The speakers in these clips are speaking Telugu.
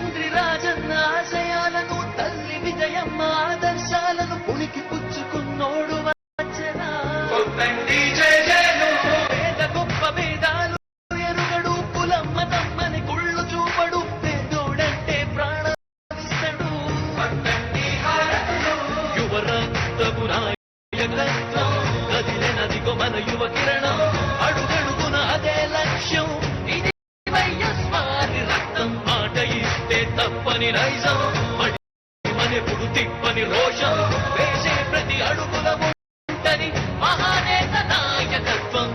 తండ్రి రాజన్న ఆశయాలను తల్లి విజయమ్మ ఆదర్శాలను పుణికి పుచ్చుకున్నోడు వచ్చనా పేద గొప్ప వేదాలు ఎరుగడు కులమ్మ తమ్మని కుళ్ళు చూపడు పేదోడంటే ప్రాణమిస్తడు యువరక్తపు నాయకత్వం కదిలినదిగో మన యువ కిరణం అడుగడుగున అదే లక్ష్యం ఇది వైఎస్ఆర్ రక్తం మాట ఇస్తే తప్పని నైజం మనెప్పుడు తిప్పని రోషం వేసే ప్రతి అడుగుల ఉంటని మహానేత నాయకత్వం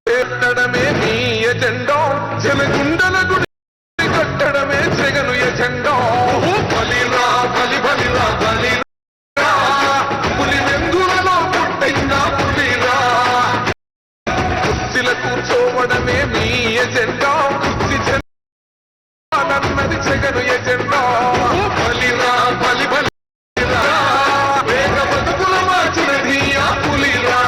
పెట్టడమే మీ ఎజెండా జనగుండల గుడి కట్టడమే జగను ఎజెండా బలిరా బలిరా బలిరా పులి వెందులలో పుట్టిందా పులిరా కుర్చీల కూర్చోవడమే మీ ఎజెండా కుర్చీ జనన్నది జగను ఎజెండా బలిరా బలిరా వేగ బతుకుల మార్చినది ఆ పులిరా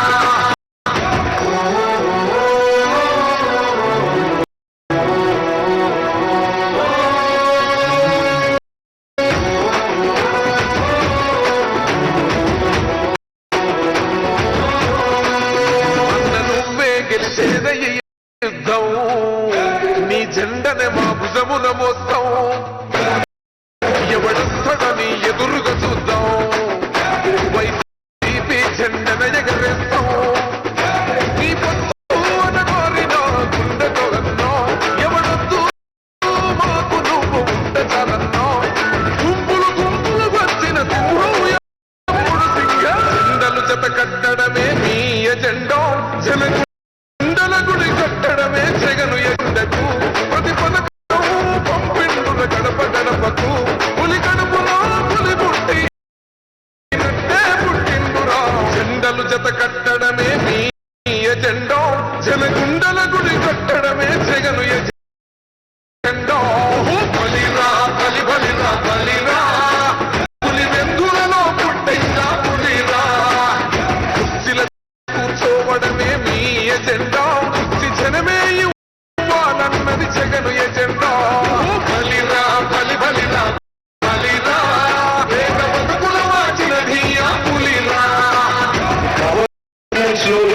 నీ జెండనే మా భుజమున మోస్తాం ఎవడొస్తాడని ఎదురుగా చూద్దాం వైసీపీ జెండన ఎగరేస్తాం నీ పట్టున కోరిన గుండెతో అన్నో ఎవడొద్దు మాకు నువ్వు ఉండచాలన్నో గుంపులు గుంపులు వచ్చిన మూడు సింగ జెండలు జత కట్టడమే మీ ఎజెండా జనగుండల గుడి కట్టడమే జగను ఎండకు ప్రతి పథకం పంపిండున గడప గడపకు పులి కడుపులో పులి పుట్టి పుట్టిండురా జెండలు జత కట్టడమే మీ ఎజెండా జనగుండల గుడి కట్టడమే జగను ఎజెండా బలిరా బలిరా బలిరా పులి వెందులలో పుట్టిందా పులిరా కుర్చీల కూర్చోవడమే మీ ఎజెండా కుర్చీ జనమే ఇవ్వాలన్నది జగను ఎజెండా బలిరా బలిరా బలిరా వేగ బతుకుల మార్చినది ఆ పులిరా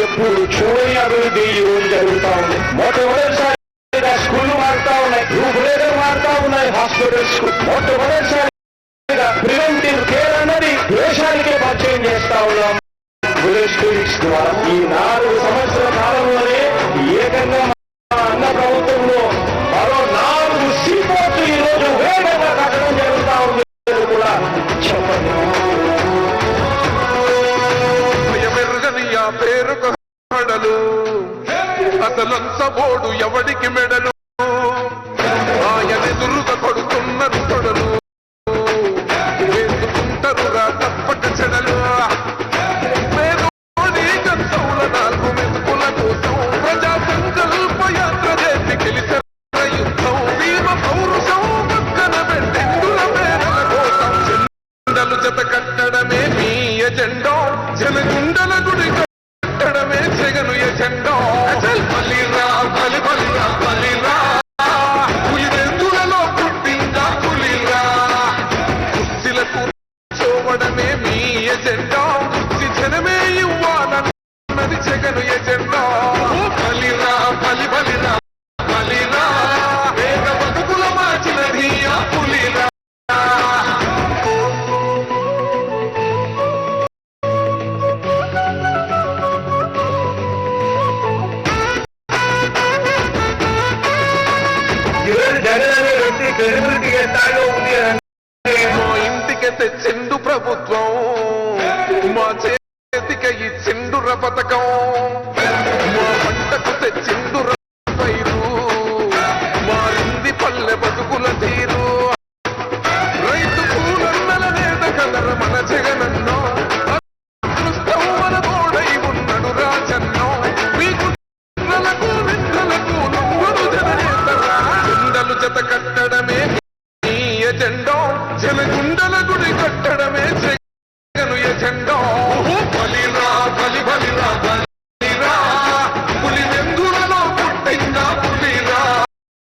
ఎప్పుడు చూడని అభివృద్ధి ఈ రోజు జరుగుతా ఉంది మొట్టమొదటిసారిగా స్కూళ్లు మారుతా ఉన్నాయి రూపురేఖలు మారుతా ఉన్నాయి హాస్పిటల్స్ మొట్టమొదటిసారిగా ప్రివెంటివ్ కేర్ అన్నది దేశానికే పరిచయం చేస్తా ఉన్నాం క్లినిక్స్ ద్వారా ఈ 4 సంవత్సరాల కాలంలోనే ఏకంగా అన్న ప్రభుత్వంలో మరో 4 సీపోర్ట్లు ఈ రోజు వేగంగా కట్టడం జరుగుతా ఉంది కూడా చెప్పండి పేరుకు హడలు అసలంచబోడు ఎవడికి మెడలు ఆయనెదురుగా కొడుతున్నారు కొడలు వేసుకుంటారుగా తప్పక చెడలు జనగుండల గుడి కట్టడమే జగను ఎజెండా బలిరా బలి బలిరా బలిరా పులివెందులలో పుట్టిందా పులిరా కుర్చీలకు చూడడమే మీ ఎజెండా జనమే ఇవ్వాలన్నది జగను ఎజెండా బలిరా బలి బలిరా బలిరా వేగ బతుకుల మార్చినది ఆ పులిరా జగన్ అనే వ్యక్తి క్రెడిబిలిటీ ఏ స్థాయిలో ఉంది అంటే మా ఇంటికి తెచ్చిండు ప్రభుత్వం మా చేతికి ఇచ్చిండు పథకం మా పంటకు తెచ్చి